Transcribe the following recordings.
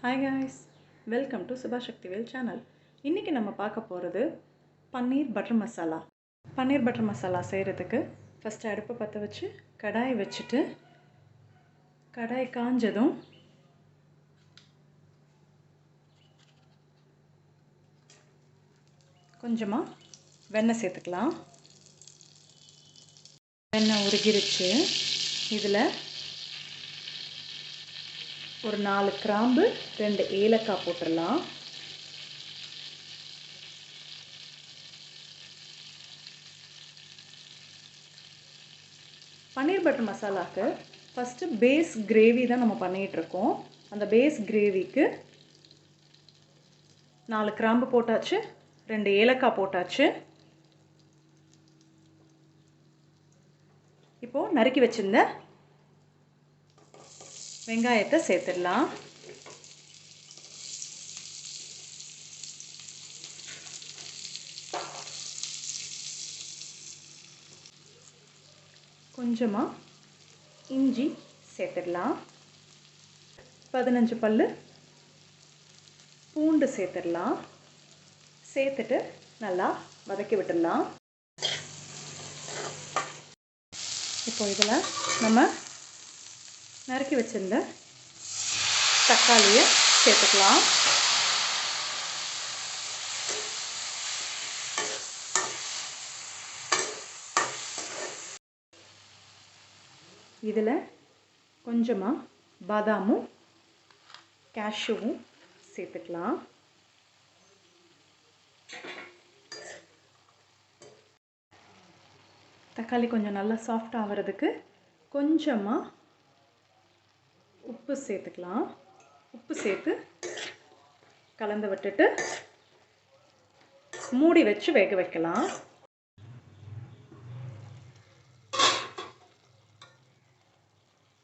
Hi guys, welcome to Subha Shaktivel channel. இன்னைக்கு நம்ம பார்க்க போகிறது பன்னீர் பட்டர் மசாலா. பன்னீர் பட்டர் மசாலா செய்கிறதுக்கு ஃபஸ்ட்டு அடுப்பை பற்ற வச்சு கடாய் வச்சுட்டு கடாய் காஞ்சதும் கொஞ்சமாக வெண்ணெய் சேர்த்துக்கலாம். வெண்ணெய் உருகிருச்சு. இதில் ஒரு 4 கிராம்பு 2 ஏலக்காய் போட்டுடலாம். பன்னீர் பட்டர் மசாலாவுக்கு ஃபஸ்ட்டு பேஸ் கிரேவி தான் நம்ம பண்ணிகிட்ருக்கோம். அந்த பேஸ் கிரேவிக்கு 4 கிராம்பு போட்டாச்சு, 2 ஏலக்காய் போட்டாச்சு. இப்போது நறுக்கி வச்சிருந்த வெங்காயத்தை சேர்த்துடலாம். கொஞ்சமாக இஞ்சி சேர்த்துடலாம். 15 பல்லு பூண்டு சேர்த்துடலாம். சேர்த்துட்டு நல்லா வதக்கி விட்டுடலாம். இப்போ இதில் நம்ம நறுக்கி வச்சிருந்த தக்காளியை சேர்த்துக்கலாம். இதில் கொஞ்சமாக பாதாமும் கேஷ்யூவும் சேர்த்துக்கலாம். தக்காளி கொஞ்சம் நல்லா சாஃப்ட் ஆகிறதுக்கு கொஞ்சமாக உப்பு சேர்த்துக்கலாம். உப்பு சேர்த்து கலந்து விட்டுட்டு மூடி வச்சு வேக வைக்கலாம்.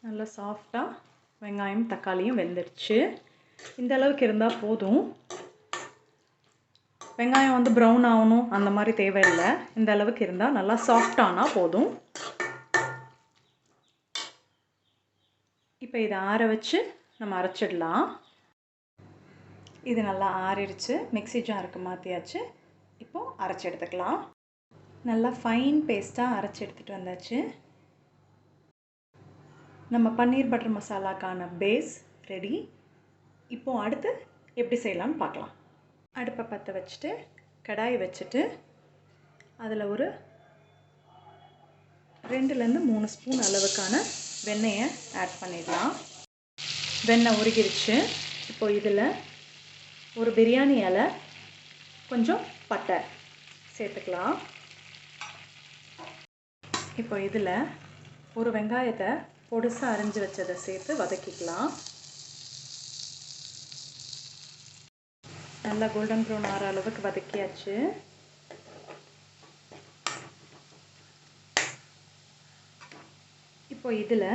நல்லா சாஃப்டாக வெங்காயம் தக்காளியும் வெந்துடுச்சு. இந்த அளவுக்கு இருந்தால் போதும். வெங்காயம் ப்ரௌன் ஆகணும் அந்த மாதிரி தேவையில்லை. இந்த அளவுக்கு இருந்தால் நல்லா சாஃப்டானால் போதும். இப்போ இதை ஆற வச்சு நம்ம அரைச்சிடலாம். இது நல்லா ஆறிடுச்சு. மிக்ஸி ஜாருக்கு மாற்றியாச்சு. இப்போது அரைச்சி எடுத்துக்கலாம். நல்லா ஃபைன் பேஸ்ட்டாக அரைச்சி எடுத்துகிட்டு வந்தாச்சு. நம்ம பன்னீர் பட்டர் மசாலாக்கான பேஸ் ரெடி. இப்போது அடுத்து எப்படி செய்யலாம்னு பார்க்கலாம். அடுப்பை பற்ற வச்சுட்டு கடாய் வச்சுட்டு அதில் ஒரு 2-3 ஸ்பூன் அளவுக்கான வெண்ணெயை ஆட் பண்ணிடலாம். வெண்ணெய் உருகிருச்சு. இப்போ இதில் ஒரு பிரியாணி இலை, கொஞ்சம் பட்டை சேர்த்துக்கலாம். இப்போ இதில் ஒரு வெங்காயத்தை பொடிசாக அரிஞ்சு வச்சதை சேர்த்து வதக்கிக்கலாம். நல்லா கோல்டன் ப்ரௌன் ஆகிற அளவுக்கு வதக்கியாச்சு. இப்போ இதில்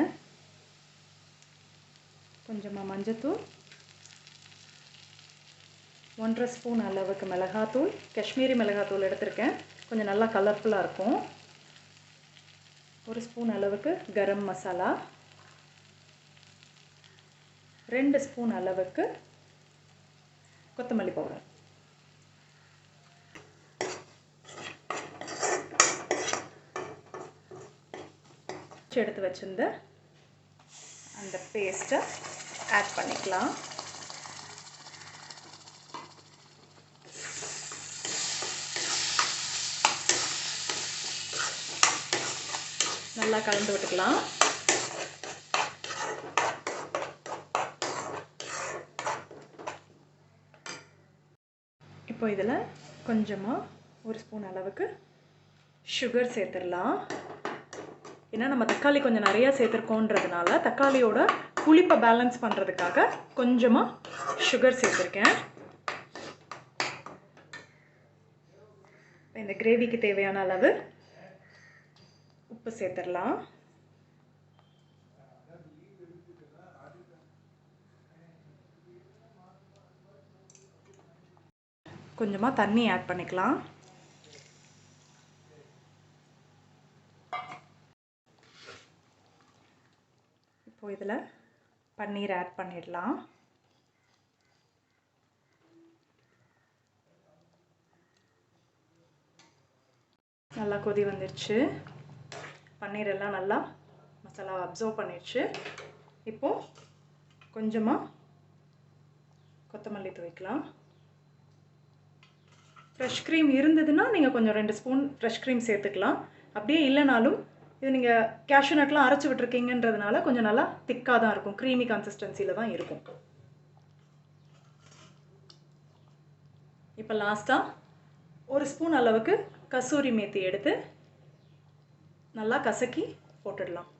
கொஞ்சமாக மஞ்சத்தூள், 1.5 ஸ்பூன் அளவுக்கு மிளகாத்தூள், காஷ்மீரி மிளகாத்தூள் எடுத்திருக்கேன், கொஞ்சம் நல்லா கலர்ஃபுல்லாக இருக்கும். 1 ஸ்பூன் அளவுக்கு கரம் மசாலா, 2 ஸ்பூன் அளவுக்கு கொத்தமல்லி பவுடர். எடுத்து வச்சிருந்த அந்த பேஸ்ட்டை ஆட் பண்ணிக்கலாம். நல்லா கலந்து விட்டுக்கலாம். இப்போ இதில் கொஞ்சமாக 1 ஸ்பூன் அளவுக்கு சுகர் சேர்த்துடலாம். ஏன்னா நம்ம தக்காளி கொஞ்சம் நிறையா சேர்த்துருக்கோன்றதுனால தக்காளியோட புளிப்பை பேலன்ஸ் பண்ணுறதுக்காக கொஞ்சமாக சுகர் சேர்த்துருக்கேன். இந்த கிரேவிக்கு தேவையான அளவு உப்பு சேர்த்துடலாம். கொஞ்சமாக தண்ணி ஆட் பண்ணிக்கலாம். இப்போ இதில் பன்னீர் ஆட் பண்ணிடலாம். நல்லா கொதி வந்துடுச்சு. பன்னீர் எல்லாம் நல்லா மசாலா அப்சர்வ் பண்ணிடுச்சு. இப்போது கொஞ்சமாக கொத்தமல்லி துவைக்கலாம். ஃப்ரெஷ் க்ரீம் இருந்ததுன்னா நீங்கள் கொஞ்சம் 2 ஸ்பூன் ஃப்ரெஷ் க்ரீம் சேர்த்துக்கலாம். அப்படியே இல்லைனாலும் இது நீங்கள் கேஷ்யூ நட்லாம் அரைச்சி விட்டுருக்கீங்கன்றதுனால கொஞ்சம் நல்லா திக்காக தான் இருக்கும், க்ரீமி கன்சிஸ்டன்சியில் தான் இருக்கும். இப்போ லாஸ்ட்டாக 1 ஸ்பூன் அளவுக்கு கசூரி மேத்தி எடுத்து நல்லா கசக்கி போட்டுடலாம்.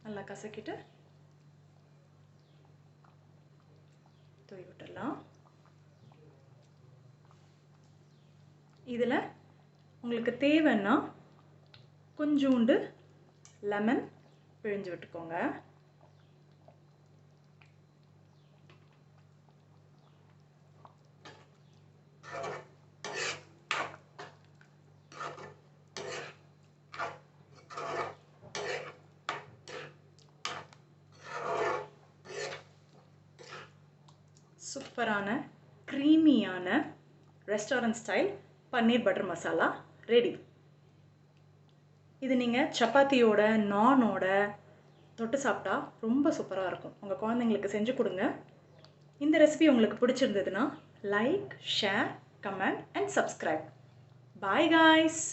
நல்லா கசக்கிட்டு தூவி விட்டுடலாம். இதில் உங்களுக்கு தேவைன்னா கொஞ்சோண்டு லெமன் பிழிஞ்சு விட்டுக்கோங்க. சூப்பரான க்ரீமியான ரெஸ்டாரண்ட் ஸ்டைல் பன்னீர் பட்டர் மசாலா ரெடி. இது நீங்கள் சப்பாத்தியோட நானோட தொட்டு சாப்பிட்டா ரொம்ப சூப்பராக இருக்கும். உங்கள் குழந்தைங்களுக்கு செஞ்சு கொடுங்க. இந்த ரெசிபி உங்களுக்கு பிடிச்சிருந்ததுன்னா like, share, comment and subscribe. Bye guys.